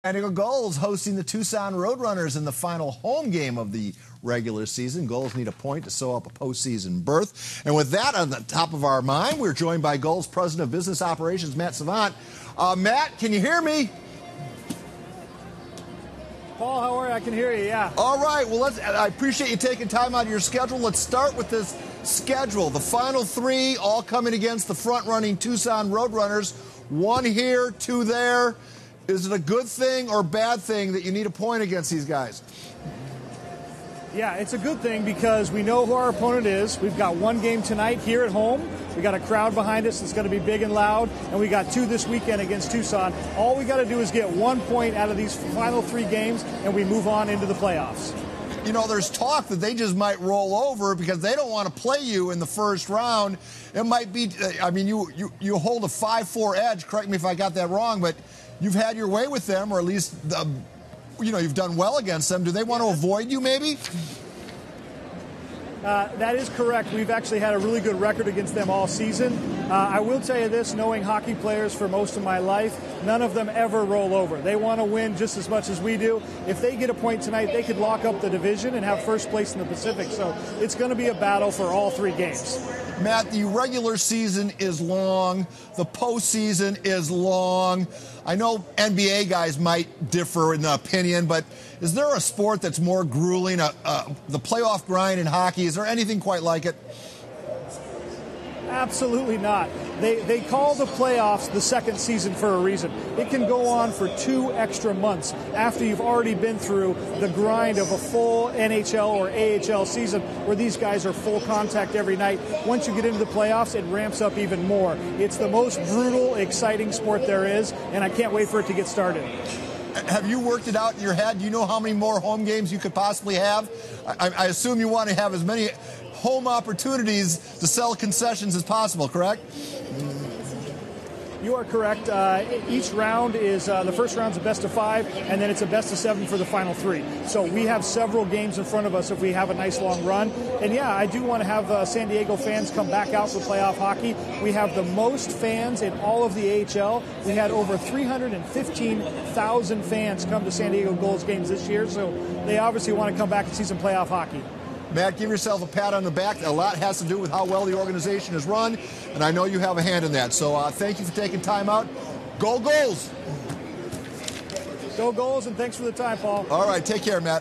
San Diego Gulls hosting the Tucson Roadrunners in the final home game of the regular season. Gulls need a point to sew up a postseason berth. And with that on the top of our mind, we're joined by Gulls President of Business Operations, Matt Savant. Matt, can you hear me? Paul, how are you? I can hear you, yeah. All right, well, I appreciate you taking time out of your schedule. Let's start with this schedule. The final three all coming against the front-running Tucson Roadrunners. One here, two there. Is it a good thing or bad thing that you need a point against these guys? Yeah, it's a good thing because we know who our opponent is. We've got one game tonight here at home. We got a crowd behind us that's going to be big and loud, and we got two this weekend against Tucson. All we got to do is get 1 point out of these final three games, and we move on into the playoffs. You know, there's talk that they just might roll over because they don't want to play you in the first round. It might be, I mean, you hold a 5-4 edge. Correct me if I got that wrong, but you've had your way with them, or at least, you know, you've done well against them. Do they want to avoid you, maybe? That is correct. We've actually had a really good record against them all season. I will tell you this, knowing hockey players for most of my life, none of them ever roll over. They want to win just as much as we do. If they get a point tonight, they could lock up the division and have first place in the Pacific. So it's going to be a battle for all three games. Matt, the regular season is long. The postseason is long. I know NBA guys might differ in the opinion, but is there a sport that's more grueling, the playoff grind in hockey? Is there anything quite like it? Absolutely not. They call the playoffs the second season for a reason. It can go on for 2 extra months after you've already been through the grind of a full NHL or AHL season where these guys are full contact every night. Once you get into the playoffs, it ramps up even more. It's the most brutal, exciting sport there is, and I can't wait for it to get started. Have you worked it out in your head? Do you know how many more home games you could possibly have? I assume you want to have as many home opportunities to sell concessions as possible, correct? You are correct. Each round is, the first round's a best of 5, and then it's a best of 7 for the final 3. So we have several games in front of us if we have a nice long run. And yeah, I do want to have San Diego fans come back out for playoff hockey. We have the most fans in all of the AHL. We had over 315,000 fans come to San Diego Gulls games this year, so they obviously want to come back and see some playoff hockey. Matt, give yourself a pat on the back. A lot has to do with how well the organization is run, and I know you have a hand in that. So thank you for taking time out. Go Gulls! Go Gulls, and thanks for the time, Paul. All right, take care, Matt.